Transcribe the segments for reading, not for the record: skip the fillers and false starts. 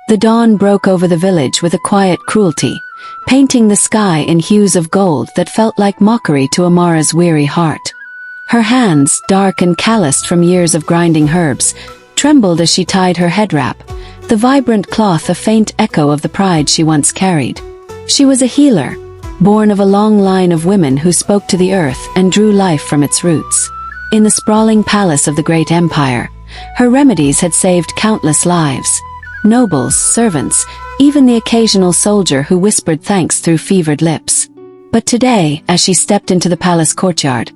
The dawn broke over the village with a quiet cruelty, painting the sky in hues of gold that felt like mockery to Amara's weary heart. Her hands, dark and calloused from years of grinding herbs, trembled as she tied her head wrap, the vibrant cloth a faint echo of the pride she once carried. She was a healer, born of a long line of women who spoke to the earth and drew life from its roots. In the sprawling palace of the great empire, her remedies had saved countless lives. Nobles, servants, even the occasional soldier who whispered thanks through fevered lips. But today, as she stepped into the palace courtyard,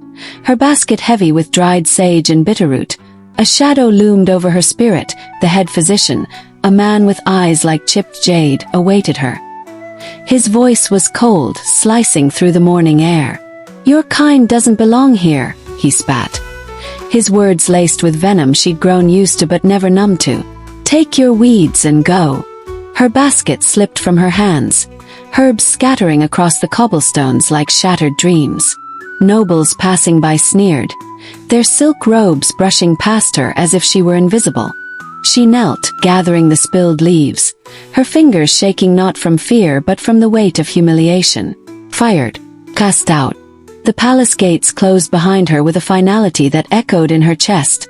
her basket heavy with dried sage and bitterroot, a shadow loomed over her spirit. The head physician, a man with eyes like chipped jade, awaited her. His voice was cold, slicing through the morning air. "Your kind doesn't belong here," he spat. His words laced with venom she'd grown used to but never numb to. "Take your weeds and go." Her basket slipped from her hands, herbs scattering across the cobblestones like shattered dreams. Nobles passing by sneered, their silk robes brushing past her as if she were invisible. She knelt, gathering the spilled leaves, her fingers shaking not from fear but from the weight of humiliation. Fired. Cast out. The palace gates closed behind her with a finality that echoed in her chest.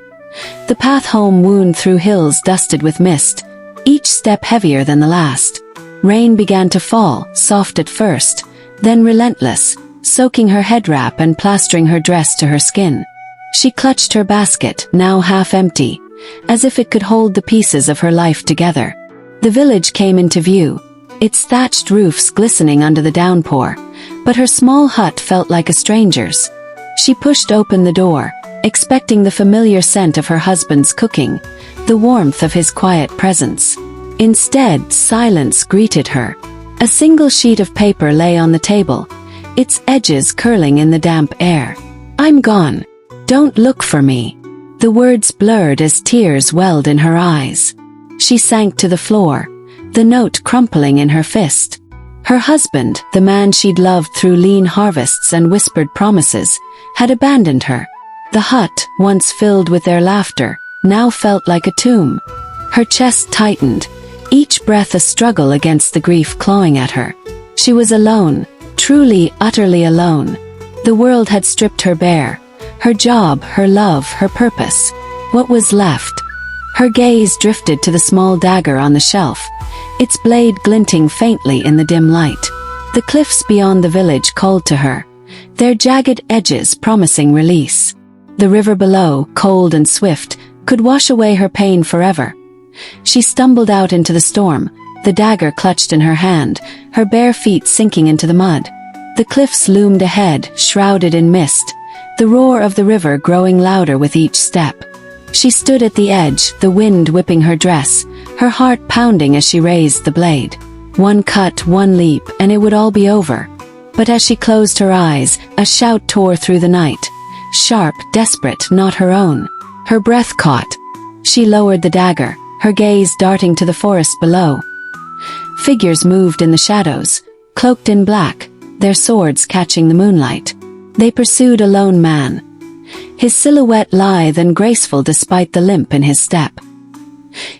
The path home wound through hills dusted with mist, each step heavier than the last. Rain began to fall, soft at first, then relentless, soaking her head wrap and plastering her dress to her skin. She clutched her basket, now half empty, as if it could hold the pieces of her life together. The village came into view, its thatched roofs glistening under the downpour, but her small hut felt like a stranger's. She pushed open the door, expecting the familiar scent of her husband's cooking, the warmth of his quiet presence. Instead, silence greeted her. A single sheet of paper lay on the table, its edges curling in the damp air. "I'm gone. Don't look for me." The words blurred as tears welled in her eyes. She sank to the floor, the note crumpling in her fist. Her husband, the man she'd loved through lean harvests and whispered promises, had abandoned her. The hut, once filled with their laughter, now felt like a tomb. Her chest tightened, each breath a struggle against the grief clawing at her. She was alone, truly, utterly alone. The world had stripped her bare. Her job, her love, her purpose. What was left? Her gaze drifted to the small dagger on the shelf, its blade glinting faintly in the dim light. The cliffs beyond the village called to her, their jagged edges promising release. The river below, cold and swift, could wash away her pain forever. She stumbled out into the storm, the dagger clutched in her hand, her bare feet sinking into the mud. The cliffs loomed ahead, shrouded in mist, the roar of the river growing louder with each step. She stood at the edge, the wind whipping her dress, her heart pounding as she raised the blade. One cut, one leap, and it would all be over. But as she closed her eyes, a shout tore through the night. Sharp, desperate, not her own. Her breath caught. She lowered the dagger, her gaze darting to the forest below. Figures moved in the shadows, cloaked in black, their swords catching the moonlight. They pursued a lone man, his silhouette lithe and graceful despite the limp in his step.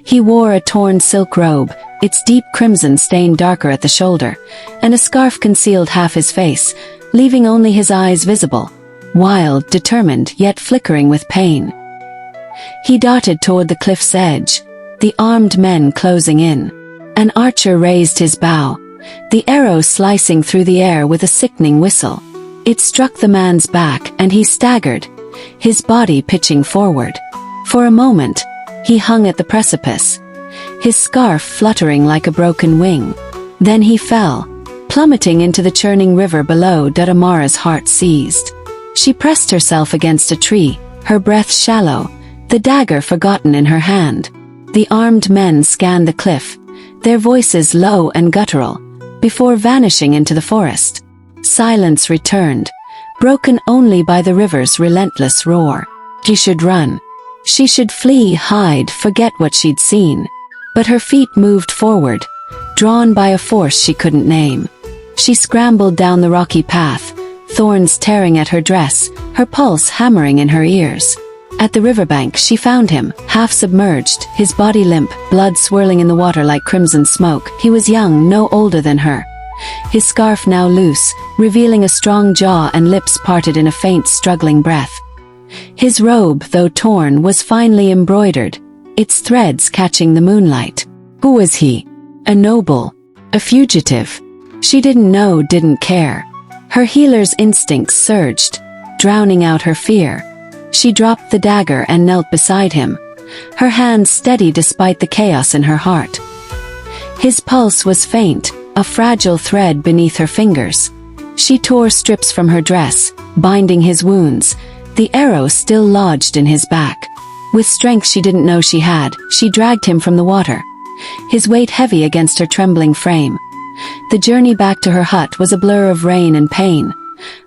He wore a torn silk robe, its deep crimson stained darker at the shoulder, and a scarf concealed half his face, leaving only his eyes visible, wild, determined, yet flickering with pain. He darted toward the cliff's edge, the armed men closing in. An archer raised his bow, the arrow slicing through the air with a sickening whistle. It struck the man's back, and he staggered, his body pitching forward. For a moment, he hung at the precipice, his scarf fluttering like a broken wing. Then he fell, plummeting into the churning river below. Amara's heart seized. She pressed herself against a tree, her breath shallow, the dagger forgotten in her hand. The armed men scanned the cliff, their voices low and guttural, before vanishing into the forest. Silence returned, broken only by the river's relentless roar. She should run. She should flee, hide, forget what she'd seen. But her feet moved forward, drawn by a force she couldn't name. She scrambled down the rocky path, thorns tearing at her dress, her pulse hammering in her ears. At the riverbank she found him, half submerged, his body limp, blood swirling in the water like crimson smoke. He was young, no older than her. His scarf now loose, revealing a strong jaw and lips parted in a faint, struggling breath. His robe, though torn, was finely embroidered, its threads catching the moonlight. Who was he? A noble? A fugitive? She didn't know, didn't care. Her healer's instincts surged, drowning out her fear. She dropped the dagger and knelt beside him, her hands steady despite the chaos in her heart. His pulse was faint, a fragile thread beneath her fingers. She tore strips from her dress, binding his wounds, the arrow still lodged in his back. With strength she didn't know she had, she dragged him from the water, his weight heavy against her trembling frame. The journey back to her hut was a blur of rain and pain,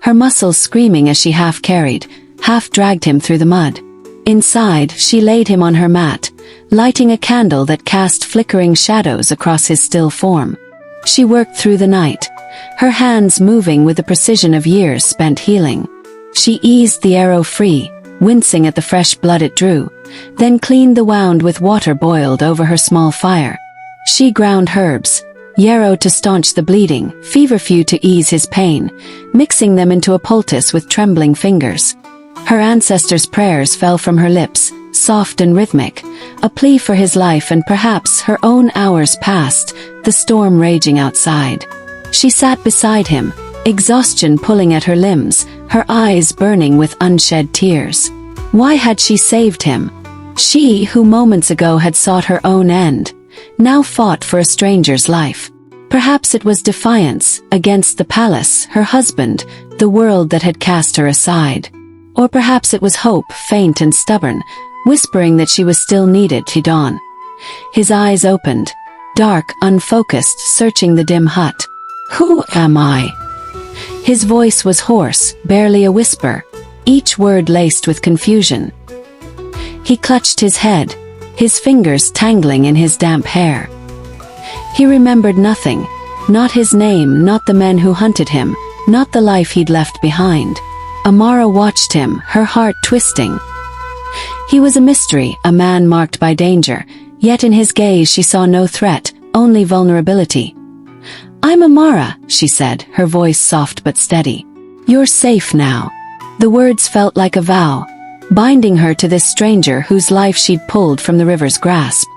her muscles screaming as she half carried, half dragged him through the mud. Inside, she laid him on her mat, lighting a candle that cast flickering shadows across his still form. She worked through the night, her hands moving with the precision of years spent healing. She eased the arrow free, wincing at the fresh blood it drew, then cleaned the wound with water boiled over her small fire. She ground herbs, yarrow to staunch the bleeding, feverfew to ease his pain, mixing them into a poultice with trembling fingers. Her ancestors' prayers fell from her lips, soft and rhythmic, a plea for his life, and perhaps her own hours passed, the storm raging outside. She sat beside him, exhaustion pulling at her limbs, her eyes burning with unshed tears. Why had she saved him? She, who moments ago had sought her own end, now fought for a stranger's life. Perhaps it was defiance, against the palace, her husband, the world that had cast her aside. Or perhaps it was hope, faint and stubborn, whispering that she was still needed to dawn. His eyes opened, dark, unfocused, searching the dim hut. "Who am I?" His voice was hoarse, barely a whisper, each word laced with confusion. He clutched his head, his fingers tangling in his damp hair. He remembered nothing, not his name, not the men who hunted him, not the life he'd left behind. Amara watched him, her heart twisting. He was a mystery, a man marked by danger, yet in his gaze she saw no threat, only vulnerability. "I'm Amara," she said, her voice soft but steady. "You're safe now." The words felt like a vow, binding her to this stranger whose life she'd pulled from the river's grasp.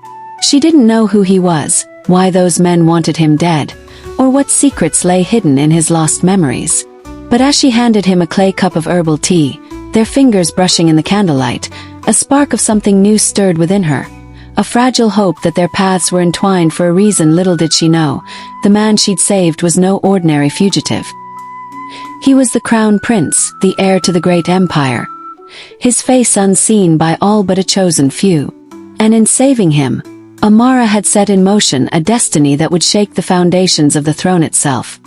She didn't know who he was, why those men wanted him dead, or what secrets lay hidden in his lost memories. But as she handed him a clay cup of herbal tea, their fingers brushing in the candlelight, a spark of something new stirred within her. A fragile hope that their paths were entwined for a reason. Little did she know, the man she'd saved was no ordinary fugitive. He was the crown prince, the heir to the great empire, his face unseen by all but a chosen few. And in saving him, Amara had set in motion a destiny that would shake the foundations of the throne itself.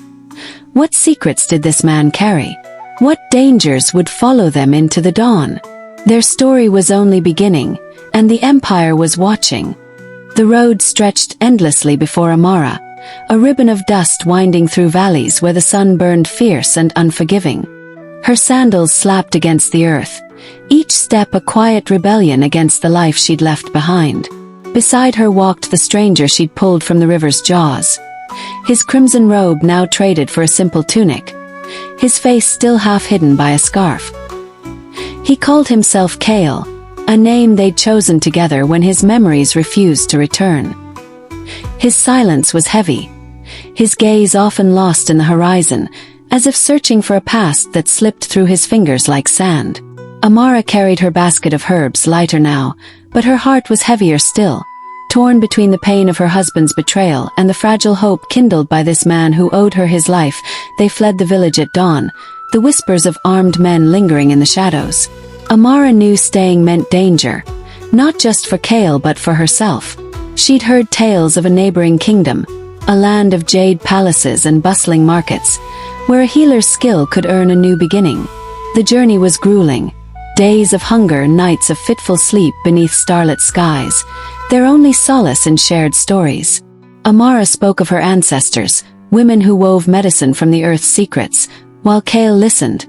What secrets did this man carry? What dangers would follow them into the dawn? Their story was only beginning, and the empire was watching. The road stretched endlessly before Amara, a ribbon of dust winding through valleys where the sun burned fierce and unforgiving. Her sandals slapped against the earth, each step a quiet rebellion against the life she'd left behind. Beside her walked the stranger she'd pulled from the river's jaws, his crimson robe now traded for a simple tunic, his face still half hidden by a scarf. He called himself Kale, a name they'd chosen together when his memories refused to return. His silence was heavy, his gaze often lost in the horizon, as if searching for a past that slipped through his fingers like sand. Amara carried her basket of herbs lighter now, but her heart was heavier still, torn between the pain of her husband's betrayal and the fragile hope kindled by this man who owed her his life. They fled the village at dawn, the whispers of armed men lingering in the shadows. Amara knew staying meant danger, not just for Kale but for herself. She'd heard tales of a neighboring kingdom, a land of jade palaces and bustling markets, where a healer's skill could earn a new beginning. The journey was grueling. Days of hunger, nights of fitful sleep beneath starlit skies, their only solace in shared stories. Amara spoke of her ancestors, women who wove medicine from the earth's secrets, while Kale listened,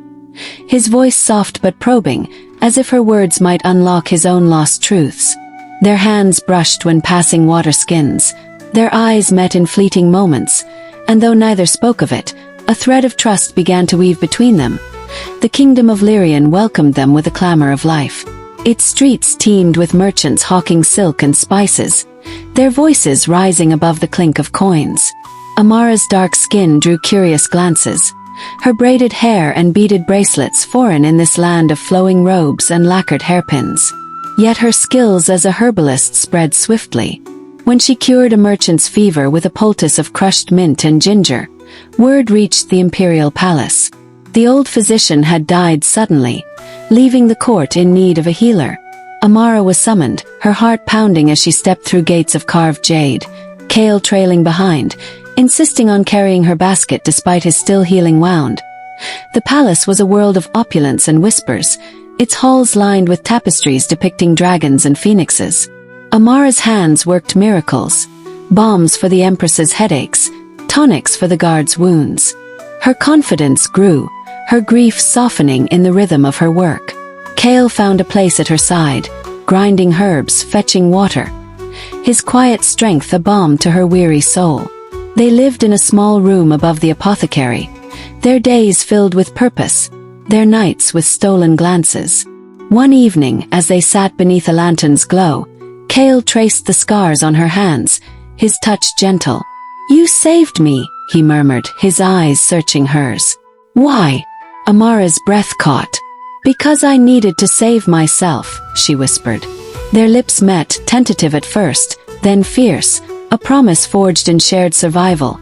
his voice soft but probing, as if her words might unlock his own lost truths. Their hands brushed when passing water skins. Their eyes met in fleeting moments, and though neither spoke of it, a thread of trust began to weave between them. The kingdom of Lyrian welcomed them with a clamor of life. Its streets teemed with merchants hawking silk and spices, their voices rising above the clink of coins. Amara's dark skin drew curious glances, her braided hair and beaded bracelets foreign in this land of flowing robes and lacquered hairpins. Yet her skills as a herbalist spread swiftly. When she cured a merchant's fever with a poultice of crushed mint and ginger, word reached the imperial palace. The old physician had died suddenly, leaving the court in need of a healer. Amara was summoned, her heart pounding as she stepped through gates of carved jade, Kale trailing behind, insisting on carrying her basket despite his still healing wound. The palace was a world of opulence and whispers, its halls lined with tapestries depicting dragons and phoenixes. Amara's hands worked miracles, balms for the empress's headaches, tonics for the guards' wounds. Her confidence grew, her grief softening in the rhythm of her work. Kale found a place at her side, grinding herbs, fetching water. His quiet strength a balm to her weary soul. They lived in a small room above the apothecary, their days filled with purpose, their nights with stolen glances. One evening, as they sat beneath a lantern's glow, Kale traced the scars on her hands, his touch gentle. "You saved me," he murmured, his eyes searching hers. "Why?" Amara's breath caught. "Because I needed to save myself," she whispered. Their lips met, tentative at first, then fierce, a promise forged in shared survival.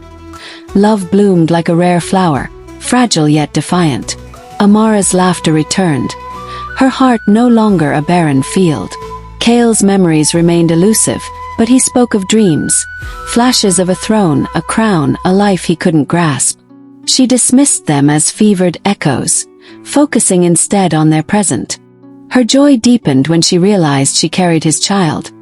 Love bloomed like a rare flower, fragile yet defiant. Amara's laughter returned, her heart no longer a barren field. Kale's memories remained elusive, but he spoke of dreams, flashes of a throne, a crown, a life he couldn't grasp. She dismissed them as fevered echoes, focusing instead on their present. Her joy deepened when she realized she carried his child,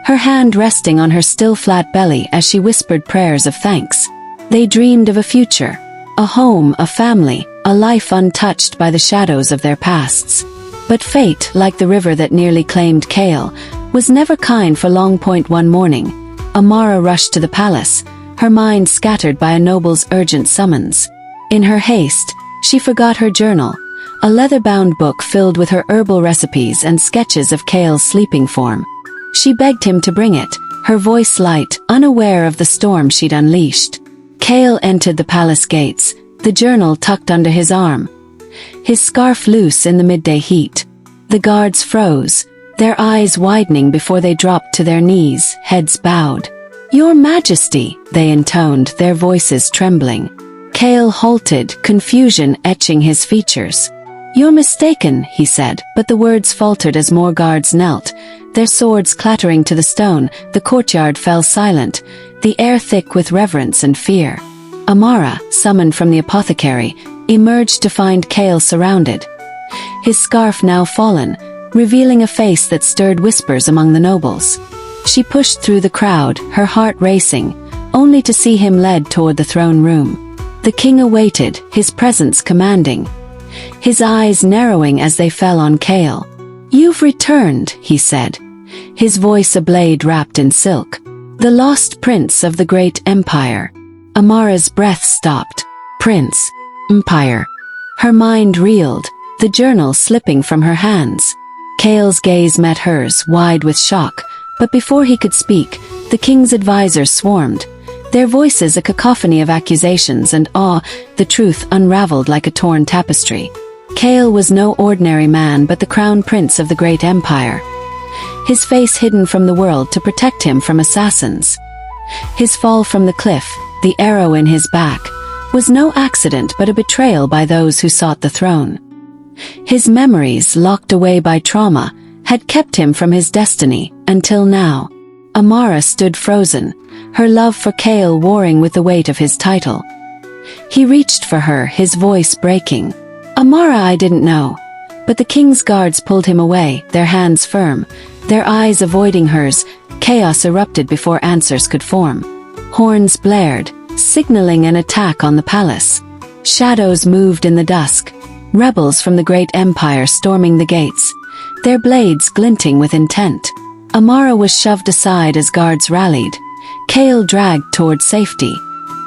her hand resting on her still flat belly as she whispered prayers of thanks. They dreamed of a future, a home, a family, a life untouched by the shadows of their pasts. But fate, like the river that nearly claimed Kale, was never kind for long. One morning, Amara rushed to the palace, her mind scattered by a noble's urgent summons. In her haste, she forgot her journal, a leather-bound book filled with her herbal recipes and sketches of Kale's sleeping form. She begged him to bring it, her voice light, unaware of the storm she'd unleashed. Kale entered the palace gates, the journal tucked under his arm, his scarf loose in the midday heat. The guards froze, their eyes widening before they dropped to their knees, heads bowed. "Your Majesty," they intoned, their voices trembling. Kale halted, confusion etching his features. "You're mistaken," he said, but the words faltered as more guards knelt, their swords clattering to the stone. The courtyard fell silent, the air thick with reverence and fear. Amara, summoned from the apothecary, emerged to find Kale surrounded, his scarf now fallen, revealing a face that stirred whispers among the nobles. She pushed through the crowd, her heart racing, only to see him led toward the throne room. The king awaited, his presence commanding, his eyes narrowing as they fell on Kale. "You've returned," he said, his voice a blade wrapped in silk. "The lost prince of the great empire." Amara's breath stopped. Prince. Empire. Her mind reeled, the journal slipping from her hands. Kale's gaze met hers, wide with shock, but before he could speak, the king's advisors swarmed, their voices a cacophony of accusations and awe, the truth unraveled like a torn tapestry. Kale was no ordinary man but the crown prince of the great empire, his face hidden from the world to protect him from assassins. His fall from the cliff, the arrow in his back, was no accident but a betrayal by those who sought the throne. His memories, locked away by trauma, had kept him from his destiny, until now. Amara stood frozen, her love for Kale warring with the weight of his title. He reached for her, his voice breaking. "Amara, I didn't know." But the king's guards pulled him away, their hands firm, their eyes avoiding hers. Chaos erupted before answers could form. Horns blared, signaling an attack on the palace. Shadows moved in the dusk, rebels from the great empire storming the gates. their blades glinting with intent. Amara was shoved aside as guards rallied. Kale dragged toward safety.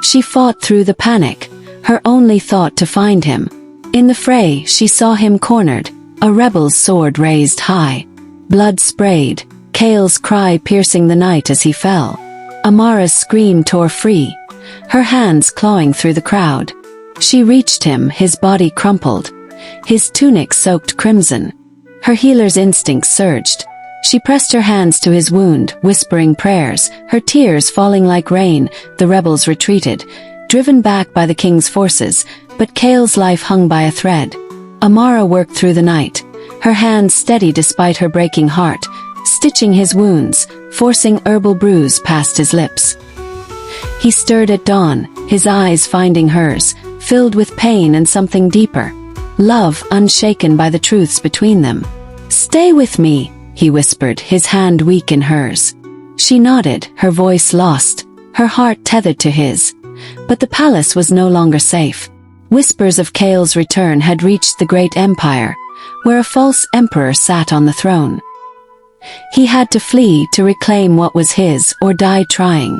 She fought through the panic, her only thought to find him. In the fray, she saw him cornered, a rebel's sword raised high. Blood sprayed, Kale's cry piercing the night as he fell. Amara's scream tore free, her hands clawing through the crowd. She reached him, his body crumpled, his tunic soaked crimson. Her healer's instincts surged. She pressed her hands to his wound, whispering prayers, her tears falling like rain. The rebels retreated, driven back by the king's forces, but Kale's life hung by a thread. Amara worked through the night, her hands steady despite her breaking heart, stitching his wounds, forcing herbal brews past his lips. He stirred at dawn, his eyes finding hers, filled with pain and something deeper. Love unshaken by the truths between them. "Stay with me," he whispered, his hand weak in hers. She nodded, her voice lost, her heart tethered to his. But the palace was no longer safe. Whispers of Kale's return had reached the great empire, where a false emperor sat on the throne. He had to flee to reclaim what was his or die trying.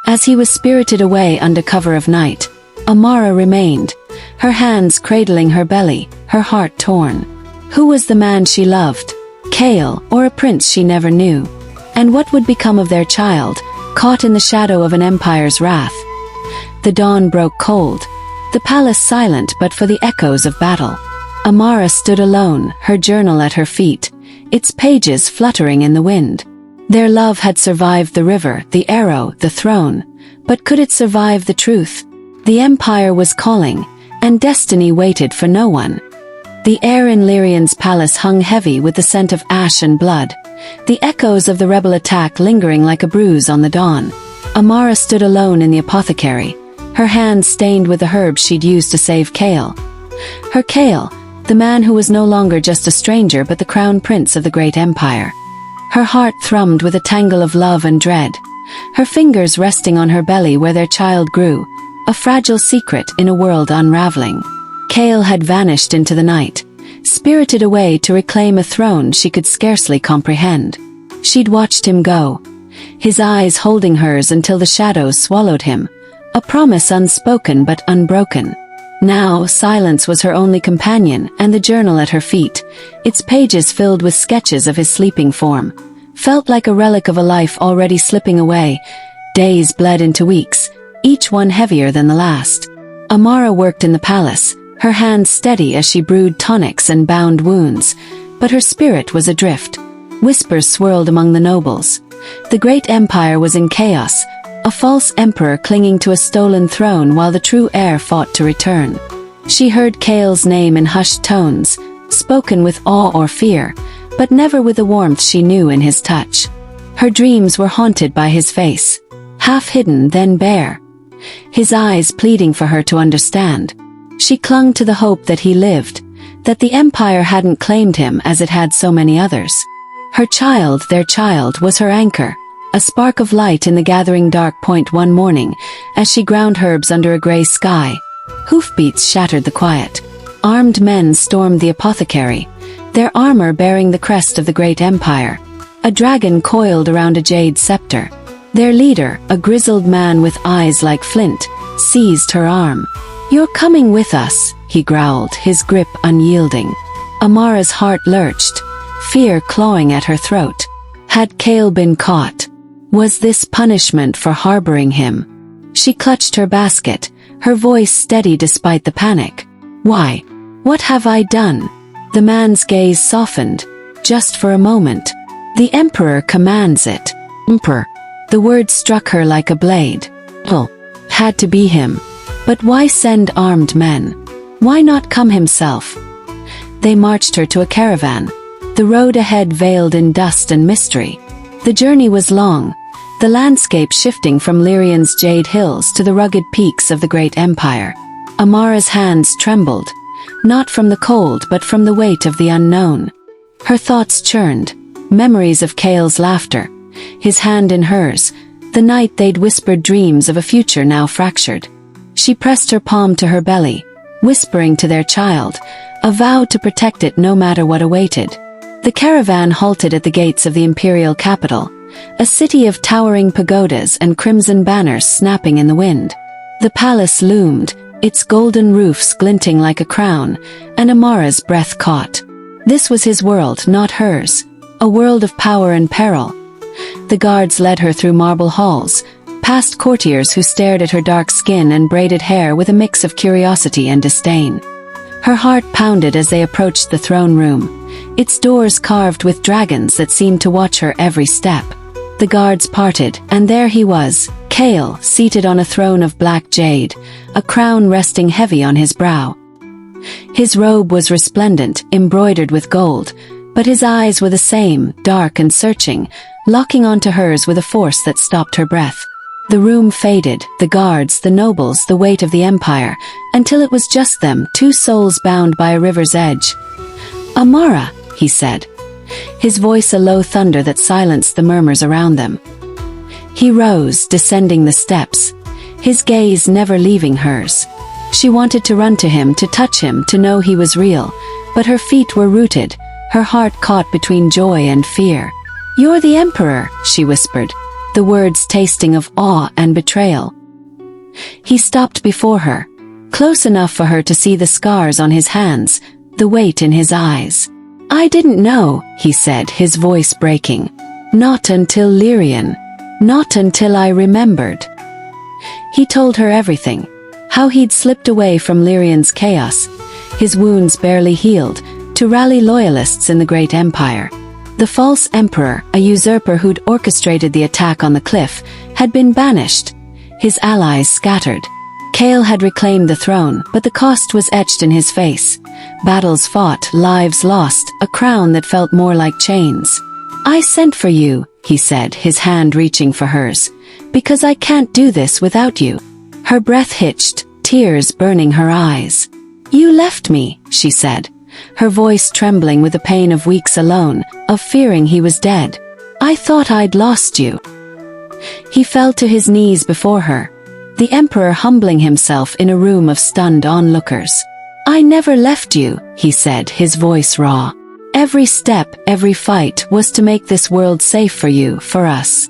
As he was spirited away under cover of night, Amara remained, her hands cradling her belly, her heart torn. Who was the man she loved? Kale, or a prince she never knew? And what would become of their child, caught in the shadow of an empire's wrath? The dawn broke cold, the palace silent but for the echoes of battle. Amara stood alone, her journal at her feet, its pages fluttering in the wind. Their love had survived the river, the arrow, the throne, but could it survive the truth? The empire was calling, and destiny waited for no one. The air in Lyrian's palace hung heavy with the scent of ash and blood, the echoes of the rebel attack lingering like a bruise on the dawn. Amara stood alone in the apothecary, her hands stained with the herbs she'd used to save Kale. Her Kale, the man who was no longer just a stranger but the crown prince of the great empire. Her heart thrummed with a tangle of love and dread, her fingers resting on her belly where their child grew, a fragile secret in a world unraveling. Kale had vanished into the night, spirited away to reclaim a throne she could scarcely comprehend. She'd watched him go, his eyes holding hers until the shadows swallowed him, a promise unspoken but unbroken. Now silence was her only companion, and the journal at her feet, its pages filled with sketches of his sleeping form, felt like a relic of a life already slipping away. Days bled into weeks, each one heavier than the last. Amara worked in the palace, her hands steady as she brewed tonics and bound wounds, but her spirit was adrift. Whispers swirled among the nobles. The great empire was in chaos, a false emperor clinging to a stolen throne while the true heir fought to return. She heard Kale's name in hushed tones, spoken with awe or fear, but never with the warmth she knew in his touch. Her dreams were haunted by his face, half hidden then bare, his eyes pleading for her to understand. She clung to the hope that he lived, that the empire hadn't claimed him as it had so many others. Her child, their child, was her anchor, a spark of light in the gathering dark. One morning, as she ground herbs under a gray sky, hoofbeats shattered the quiet. Armed men stormed the apothecary, their armor bearing the crest of the great empire. A dragon coiled around a jade scepter. Their leader, a grizzled man with eyes like flint, seized her arm. "You're coming with us," he growled, his grip unyielding. Amara's heart lurched, fear clawing at her throat. Had Kale been caught? Was this punishment for harboring him? She clutched her basket, her voice steady despite the panic. "Why? What have I done?" The man's gaze softened, just for a moment. "The Emperor commands it." "Emperor." The word struck her like a blade. Oh, had to be him. But why send armed men? Why not come himself? They marched her to a caravan, the road ahead veiled in dust and mystery. The journey was long, the landscape shifting from Lyrian's jade hills to the rugged peaks of the great empire. Amara's hands trembled, not from the cold but from the weight of the unknown. Her thoughts churned, memories of Kale's laughter, his hand in hers, the night they'd whispered dreams of a future now fractured. She pressed her palm to her belly, whispering to their child, a vow to protect it no matter what awaited. The caravan halted at the gates of the imperial capital, a city of towering pagodas and crimson banners snapping in the wind. The palace loomed, its golden roofs glinting like a crown, and Amara's breath caught. This was his world, not hers, a world of power and peril. The guards led her through marble halls, past courtiers who stared at her dark skin and braided hair with a mix of curiosity and disdain. Her heart pounded as they approached the throne room, its doors carved with dragons that seemed to watch her every step. The guards parted, and there he was, Kale, seated on a throne of black jade, a crown resting heavy on his brow. His robe was resplendent, embroidered with gold, but his eyes were the same, dark and searching, locking onto hers with a force that stopped her breath. The room faded, the guards, the nobles, the weight of the empire, until it was just them, two souls bound by a river's edge. "Amara," he said, his voice a low thunder that silenced the murmurs around them. He rose, descending the steps, his gaze never leaving hers. She wanted to run to him, to touch him, to know he was real, but her feet were rooted, her heart caught between joy and fear. "You're the emperor," she whispered, the words tasting of awe and betrayal. He stopped before her, close enough for her to see the scars on his hands, the weight in his eyes. "I didn't know," he said, his voice breaking. "Not until Lyrian. Not until I remembered." He told her everything, how he'd slipped away from Lyrian's chaos, his wounds barely healed, to rally loyalists in the great empire. The false emperor, a usurper who'd orchestrated the attack on the cliff, had been banished, his allies scattered. Kale had reclaimed the throne, but the cost was etched in his face. Battles fought, lives lost, a crown that felt more like chains. "I sent for you," he said, his hand reaching for hers, "because I can't do this without you." Her breath hitched, tears burning her eyes. "You left me," she said, her voice trembling with the pain of weeks alone, of fearing he was dead. "I thought I'd lost you." He fell to his knees before her, the emperor humbling himself in a room of stunned onlookers. "I never left you," he said, his voice raw. "Every step, every fight was to make this world safe for you, for us."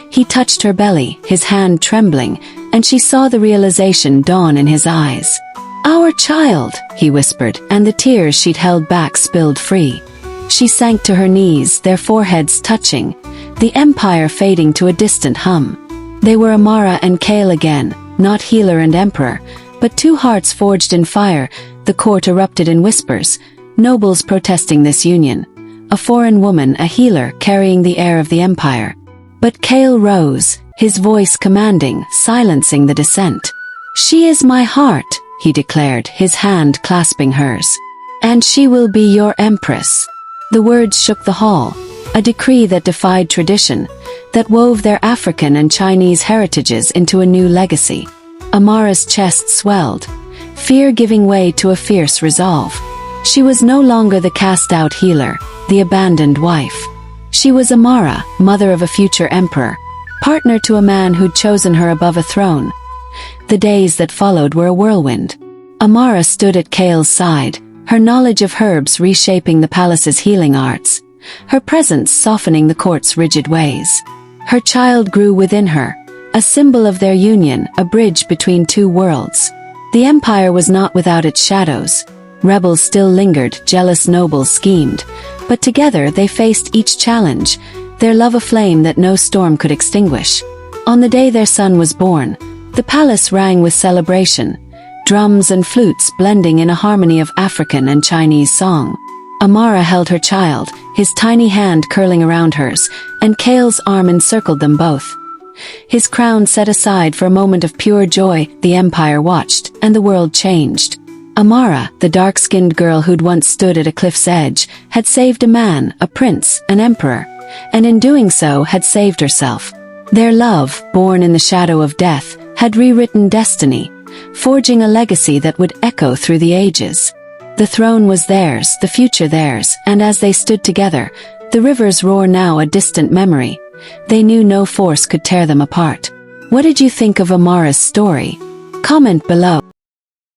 He touched her belly, his hand trembling, and she saw the realization dawn in his eyes. "Our child," he whispered, and the tears she'd held back spilled free. She sank to her knees, their foreheads touching, the empire fading to a distant hum. They were Amara and Kale again, not healer and emperor, but two hearts forged in fire. The court erupted in whispers, nobles protesting this union. A foreign woman, a healer, carrying the air of the empire. But Kale rose, his voice commanding, silencing the dissent. "She is my heart," he declared, his hand clasping hers. "And she will be your empress." The words shook the hall, a decree that defied tradition, that wove their African and Chinese heritages into a new legacy. Amara's chest swelled, fear giving way to a fierce resolve. She was no longer the cast-out healer, the abandoned wife. She was Amara, mother of a future emperor, partner to a man who'd chosen her above a throne. The days that followed were a whirlwind. Amara stood at Kale's side, her knowledge of herbs reshaping the palace's healing arts, her presence softening the court's rigid ways. Her child grew within her, a symbol of their union, a bridge between two worlds. The empire was not without its shadows. Rebels still lingered, jealous nobles schemed, but together they faced each challenge, their love a flame that no storm could extinguish. On the day their son was born, the palace rang with celebration, drums and flutes blending in a harmony of African and Chinese song. Amara held her child, his tiny hand curling around hers, and Kale's arm encircled them both. His crown set aside for a moment of pure joy, the empire watched, and the world changed. Amara, the dark-skinned girl who'd once stood at a cliff's edge, had saved a man, a prince, an emperor, and in doing so had saved herself. Their love, born in the shadow of death, had rewritten destiny, forging a legacy that would echo through the ages. The throne was theirs, the future theirs, and as they stood together, the river's roar now a distant memory. They knew no force could tear them apart. What did you think of Amara's story? Comment below.